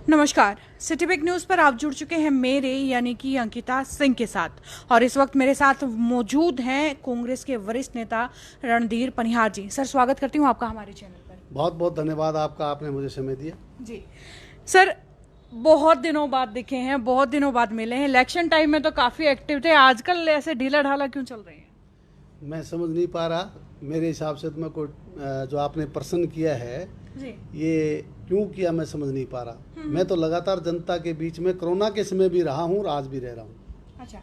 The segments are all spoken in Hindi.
नमस्कार, सिटी बिग न्यूज पर आप जुड़ चुके हैं मेरे यानी कि अंकिता सिंह के साथ और इस वक्त मेरे साथ मौजूद हैं कांग्रेस के वरिष्ठ नेता रणधीर पनिहार जी। सर, स्वागत करती हूं आपका हमारे चैनल पर। बहुत बहुत धन्यवाद आपका, आपने मुझे समय दिया। जी सर, बहुत दिनों बाद दिखे हैं, बहुत दिनों बाद मिले हैं। इलेक्शन टाइम में तो काफी एक्टिव थे, आजकल ऐसे ढीला ढाला क्यों चल रहे हैं? मैं समझ नहीं पा रहा, मेरे हिसाब से तो मैं कोई जो आपने प्रश्न किया है जी। ये क्यों किया मैं समझ नहीं पा रहा। मैं तो लगातार जनता के बीच में कोरोना के समय भी रहा हूँ और आज भी रह रहा हूँ। अच्छा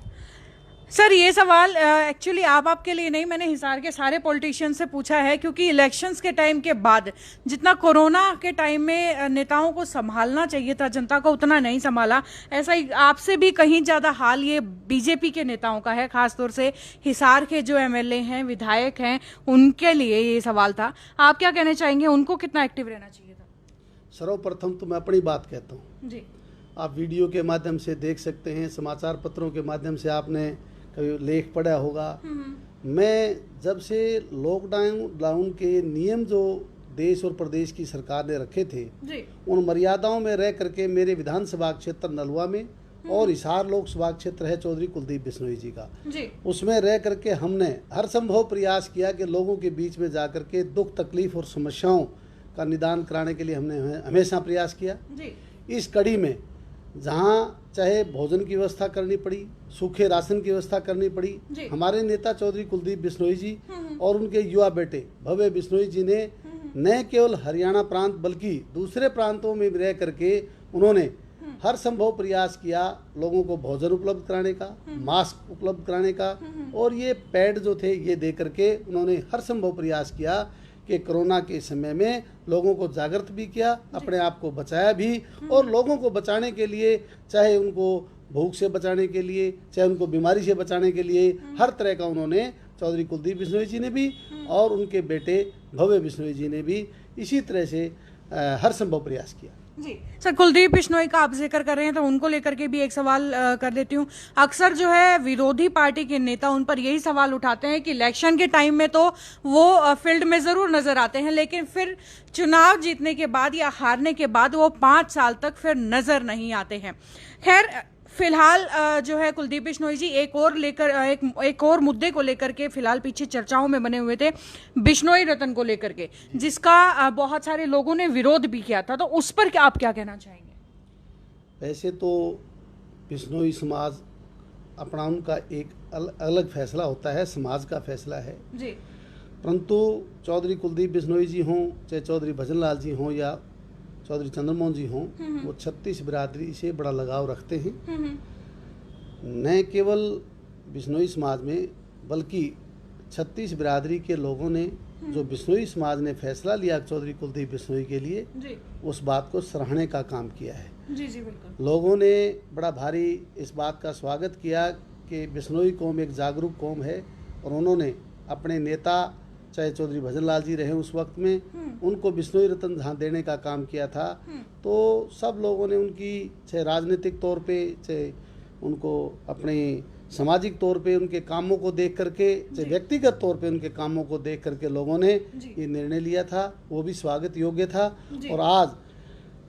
सर, ये सवाल एक्चुअली आपके लिए नहीं, मैंने हिसार के सारे पॉलिटिशियन से पूछा है क्योंकि इलेक्शंस के टाइम के बाद जितना कोरोना के टाइम में नेताओं को संभालना चाहिए था जनता को, उतना नहीं संभाला। ऐसा ही आपसे भी कहीं ज़्यादा हाल ये बीजेपी के नेताओं का है, खासतौर से हिसार के जो एमएलए हैं, विधायक हैं, उनके लिए ये सवाल था। आप क्या कहना चाहेंगे, उनको कितना एक्टिव रहना चाहिए था? सर्वप्रथम तो मैं अपनी बात कहता हूँ जी। आप वीडियो के माध्यम से देख सकते हैं, समाचार पत्रों के माध्यम से आपने कभी लेख पढ़ा होगा। मैं जब से लॉकडाउन के नियम जो देश और प्रदेश की सरकार ने रखे थे जी। उन मर्यादाओं में रह करके मेरे विधानसभा क्षेत्र नलवा में और हिसार लोकसभा क्षेत्र है चौधरी कुलदीप बिश्नोई जी का जी। उसमें रह करके हमने हर संभव प्रयास किया कि लोगों के बीच में जा करके दुख तकलीफ और समस्याओं का निदान कराने के लिए हमने हमेशा प्रयास किया। जी। इस कड़ी में जहाँ चाहे भोजन की व्यवस्था करनी पड़ी, सूखे राशन की व्यवस्था करनी पड़ी, हमारे नेता चौधरी कुलदीप बिश्नोई जी और उनके युवा बेटे भव्य बिश्नोई जी ने न केवल हरियाणा प्रांत बल्कि दूसरे प्रांतों में भी रह करके उन्होंने हर संभव प्रयास किया लोगों को भोजन उपलब्ध कराने का, मास्क उपलब्ध कराने का और ये पैड जो थे ये दे करके उन्होंने हर संभव प्रयास किया कि कोरोना के समय में लोगों को जागृत भी किया, अपने आप को बचाया भी और लोगों को बचाने के लिए, चाहे उनको भूख से बचाने के लिए, चाहे उनको बीमारी से बचाने के लिए, हर तरह का उन्होंने चौधरी कुलदीप बिश्नोई जी ने भी और उनके बेटे भव्य बिश्नोई जी ने भी इसी तरह से हर संभव प्रयास किया। जी सर, कुलदीप बिश्नोई का आप जिक्र कर रहे हैं तो उनको लेकर के भी एक सवाल कर देती हूँ। अक्सर जो है विरोधी पार्टी के नेता उन पर यही सवाल उठाते हैं कि इलेक्शन के टाइम में तो वो फील्ड में जरूर नजर आते हैं, लेकिन फिर चुनाव जीतने के बाद या हारने के बाद वो 5 साल तक फिर नजर नहीं आते हैं। खैर, फिलहाल जो है कुलदीप बिश्नोई जी एक और मुद्दे को लेकर के फिलहाल पीछे चर्चाओं में बने हुए थे, बिश्नोई रत्न को लेकर के, जिसका बहुत सारे लोगों ने विरोध भी किया था, तो उस पर आप क्या कहना चाहेंगे? वैसे तो बिश्नोई समाज अपना उनका एक अलग फैसला होता है, समाज का फैसला है जी। परंतु चौधरी कुलदीप बिश्नोई जी हों, चाहे चौधरी भजनलाल जी हों या चौधरी चंद्रमोहन जी हों, वो 36 बिरादरी से बड़ा लगाव रखते हैं। न केवल बिश्नोई समाज में बल्कि 36 बिरादरी के लोगों ने जो बिश्नोई समाज ने फैसला लिया चौधरी कुलदीप बिश्नोई के लिए जी। उस बात को सराहने का काम किया है। जी जी बिल्कुल। लोगों ने बड़ा भारी इस बात का स्वागत किया कि बिश्नोई कौम एक जागरूक कौम है और उन्होंने अपने नेता चाहे चौधरी भजनलाल जी रहे उस वक्त में उनको बिश्नोई रत्न जहाँ देने का काम किया था, तो सब लोगों ने उनकी चाहे राजनीतिक तौर पे चाहे उनको अपने सामाजिक तौर पे उनके कामों को देख करके, चाहे व्यक्तिगत तौर पे उनके कामों को देख करके लोगों ने ये निर्णय लिया था, वो भी स्वागत योग्य था। और आज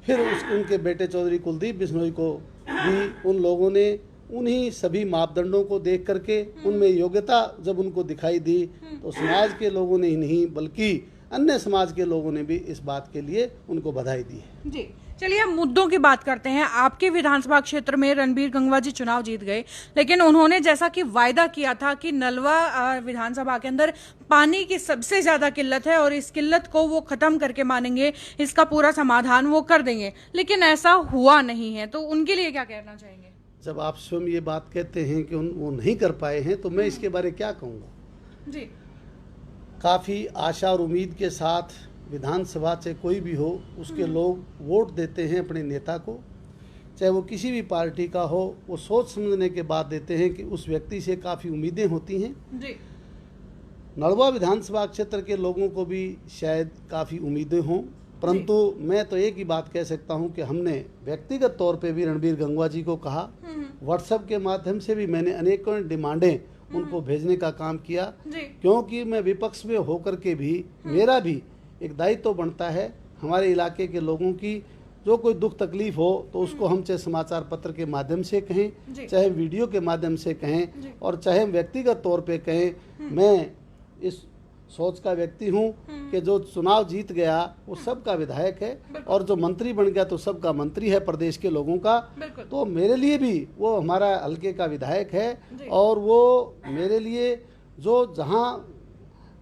फिर उनके बेटे चौधरी कुलदीप बिश्नोई को भी उन लोगों ने उन्हीं सभी मापदंडों को देख करके उनमें योग्यता जब उनको दिखाई दी तो समाज के लोगों ने ही नहीं बल्कि अन्य समाज के लोगों ने भी इस बात के लिए उनको बधाई दी है। जी चलिए, हम मुद्दों की बात करते हैं। आपके विधानसभा क्षेत्र में रणबीर गंगवा जी चुनाव जीत गए, लेकिन उन्होंने जैसा कि वायदा किया था कि नलवा विधानसभा के अंदर पानी की सबसे ज्यादा किल्लत है और इस किल्लत को वो खत्म करके मानेंगे, इसका पूरा समाधान वो कर देंगे, लेकिन ऐसा हुआ नहीं है, तो उनके लिए क्या कहना चाहेंगे? जब आप स्वयं ये बात कहते हैं कि वो नहीं कर पाए हैं तो मैं इसके बारे क्या कहूँगा। जी। काफ़ी आशा और उम्मीद के साथ विधानसभा चाहे कोई भी हो उसके लोग वोट देते हैं अपने नेता को, चाहे वो किसी भी पार्टी का हो, वो सोच समझने के बाद देते हैं कि उस व्यक्ति से काफ़ी उम्मीदें होती हैं। जी। नलवा विधानसभा क्षेत्र के लोगों को भी शायद काफ़ी उम्मीदें हों, परंतु मैं तो एक ही बात कह सकता हूं कि हमने व्यक्तिगत तौर पे भी रणबीर गंगवा जी को कहा, व्हाट्सएप के माध्यम से भी मैंने अनेकों डिमांडें उनको भेजने का काम किया, क्योंकि मैं विपक्ष में होकर के भी मेरा भी एक दायित्व बनता है हमारे इलाके के लोगों की जो कोई दुख तकलीफ हो तो उसको हम चाहे समाचार पत्र के माध्यम से कहें, चाहे वीडियो के माध्यम से कहें, और चाहे व्यक्तिगत तौर पे कहें, मैं इस सोच का व्यक्ति हूं कि जो चुनाव जीत गया वो सबका विधायक है और जो मंत्री बन गया तो सबका मंत्री है प्रदेश के लोगों का। तो मेरे लिए भी वो हमारा हल्के का विधायक है और वो मेरे लिए जो जहां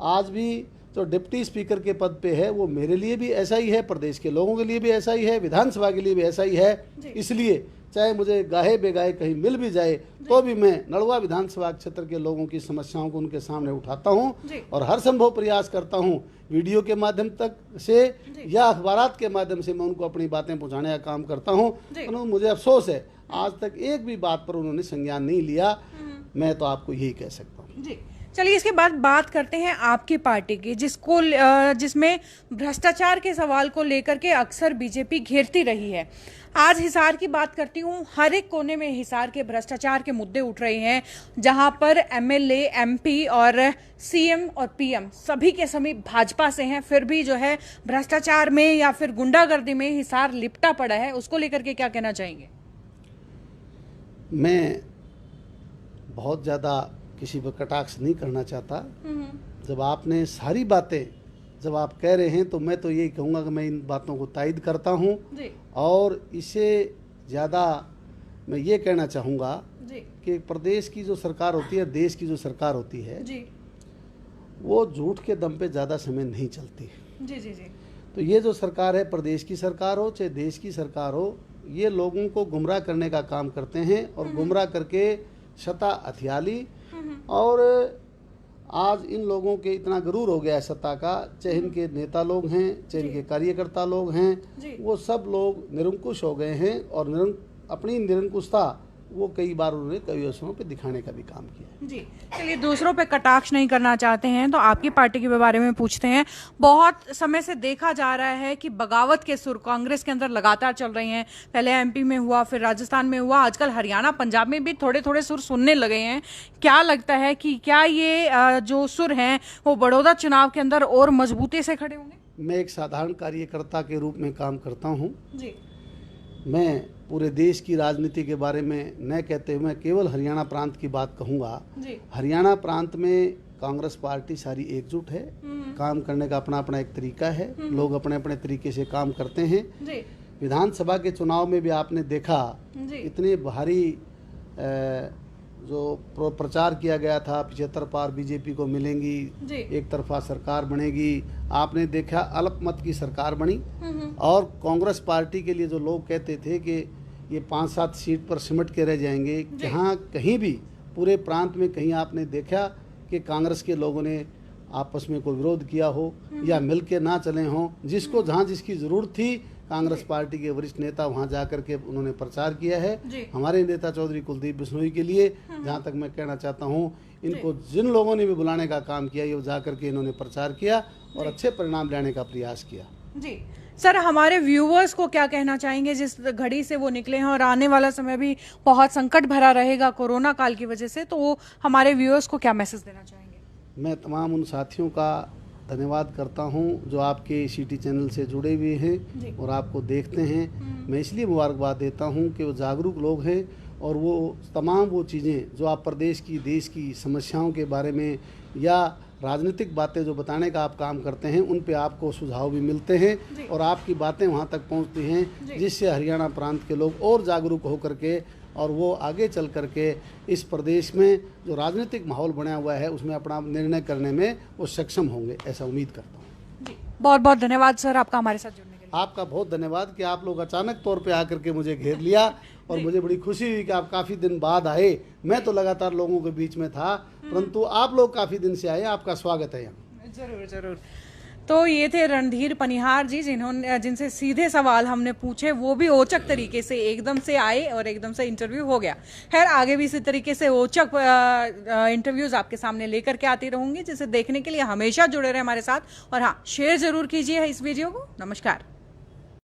आज भी जो डिप्टी स्पीकर के पद पे है वो मेरे लिए भी ऐसा ही है, प्रदेश के लोगों के लिए भी ऐसा ही है, विधानसभा के लिए भी ऐसा ही है। इसलिए चाहे मुझे गाहे बेगाहे कहीं मिल भी जाए तो भी मैं नड़वा विधानसभा क्षेत्र के लोगों की समस्याओं को उनके सामने उठाता हूं और हर संभव प्रयास करता हूं, वीडियो के माध्यम तक से या अखबारात के माध्यम से मैं उनको अपनी बातें पहुंचाने का काम करता हूं। तो मुझे अफसोस है आज तक एक भी बात पर उन्होंने संज्ञान नहीं लिया। मैं तो आपको यही कह सकता हूँ। चलिए इसके बाद बात करते हैं आपकी पार्टी की, जिसमें भ्रष्टाचार के सवाल को लेकर के अक्सर बीजेपी घेरती रही है। आज हिसार की बात करती हूँ। हर एक कोने में हिसार के भ्रष्टाचार के मुद्दे उठ रहे हैं, जहां पर एमएलए, एमपी और सीएम और पीएम सभी के सभी भाजपा से हैं, फिर भी जो है भ्रष्टाचार में या फिर गुंडागर्दी में हिसार लिपटा पड़ा है। उसको लेकर के क्या कहना चाहेंगे? मैं बहुत ज़्यादा किसी पर कटाक्ष नहीं करना चाहता। जब आपने सारी बातें जब आप कह रहे हैं तो मैं तो यही कहूँगा कि मैं इन बातों को तायद करता हूँ और इससे ज़्यादा मैं ये कहना चाहूँगा कि प्रदेश की जो सरकार होती है, देश की जो सरकार होती है, वो झूठ के दम पे ज़्यादा समय नहीं चलती। तो ये जो सरकार है, प्रदेश की सरकार हो चाहे देश की सरकार हो, ये लोगों को गुमराह करने का काम करते हैं और गुमराह करके सत्ता हथियाली। और आज इन लोगों के इतना गरूर हो गया है सत्ता का, चाहे इनके नेता लोग हैं चाहे इनके कार्यकर्ता लोग हैं, वो सब लोग निरंकुश हो गए हैं और अपनी निरंकुशता वो कई बार उन्होंने कई अवसरों पे दिखाने का भी काम किया जी। चलिए दूसरों पे कटाक्ष नहीं करना चाहते हैं तो आपकी पार्टी के बारे में पूछते हैं। बहुत समय से देखा जा रहा है कि बगावत के सुर कांग्रेस के अंदर लगातार चल रहे हैं। पहले एमपी में हुआ, फिर राजस्थान में हुआ, आजकल हरियाणा, पंजाब में भी थोड़े थोड़े सुर सुनने लगे हैं। क्या लगता है कि क्या ये जो सुर हैं वो बड़ौदा चुनाव के अंदर और मजबूती से खड़े होंगे? मैं एक साधारण कार्यकर्ता के रूप में काम करता हूँ। जी। मैं पूरे देश की राजनीति के बारे में न कहते हुए मैं केवल हरियाणा प्रांत की बात कहूँगा। हरियाणा प्रांत में कांग्रेस पार्टी सारी एकजुट है, काम करने का अपना अपना एक तरीका है, लोग अपने अपने तरीके से काम करते हैं। विधानसभा के चुनाव में भी आपने देखा इतने भारी जो प्रचार किया गया था 75 पार बीजेपी को मिलेंगी, एक तरफा सरकार बनेगी, आपने देखा अल्पमत की सरकार बनी। और कांग्रेस पार्टी के लिए जो लोग कहते थे कि ये 5-7 सीट पर सिमट के रह जाएंगे, जहाँ कहीं भी पूरे प्रांत में कहीं आपने देखा कि कांग्रेस के लोगों ने आपस में कोई विरोध किया हो या मिल के ना चले हों। जिसको जहाँ जिसकी ज़रूरत थी कांग्रेस पार्टी के वरिष्ठ नेता वहां जाकर के उन्होंने प्रचार किया है। हमारे नेता चौधरी कुलदीप बिश्नोई के लिए जहां तक मैं कहना चाहता हूं, इनको जिन लोगों ने भी बुलाने का काम किया ये जाकर के इन्होंने प्रचार किया और अच्छे परिणाम लाने का प्रयास किया। जी सर, हमारे व्यूअर्स को क्या कहना चाहेंगे जिस घड़ी से वो निकले हैं और आने वाला समय भी बहुत संकट भरा रहेगा कोरोना काल की वजह से, तो वो हमारे व्यूअर्स को क्या मैसेज देना चाहेंगे? मैं तमाम उन साथियों का धन्यवाद करता हूं जो आपके सिटी चैनल से जुड़े हुए हैं और आपको देखते हैं। मैं इसलिए मुबारकबाद देता हूं कि वो जागरूक लोग हैं और वो तमाम वो चीज़ें जो आप प्रदेश की, देश की समस्याओं के बारे में या राजनीतिक बातें जो बताने का आप काम करते हैं, उन पे आपको सुझाव भी मिलते हैं और आपकी बातें वहां तक पहुंचती हैं, जिससे हरियाणा प्रांत के लोग और जागरूक हो करके और वो आगे चल करके इस प्रदेश में जो राजनीतिक माहौल बना हुआ है उसमें अपना निर्णय करने में वो सक्षम होंगे, ऐसा उम्मीद करता हूँ। बहुत बहुत धन्यवाद सर आपका हमारे साथ जुड़ने के लिए। आपका बहुत धन्यवाद कि आप लोग अचानक तौर पे आकर के मुझे घेर लिया और मुझे बड़ी खुशी हुई कि आप काफ़ी दिन बाद आए। मैं तो लगातार लोगों के बीच में था, परंतु आप लोग काफ़ी दिन से आए, आपका स्वागत है यहाँ। जरूर जरूर। तो ये थे रणधीर पनिहार जी, जिनसे सीधे सवाल हमने पूछे, वो भी औचक तरीके से एकदम से आए और एकदम से इंटरव्यू हो गया। खैर आगे भी इसी तरीके से औचक इंटरव्यूज आपके सामने लेकर के आती रहूंगी, जिसे देखने के लिए हमेशा जुड़े रहे हमारे साथ और हाँ, शेयर जरूर कीजिए इस वीडियो को। नमस्कार।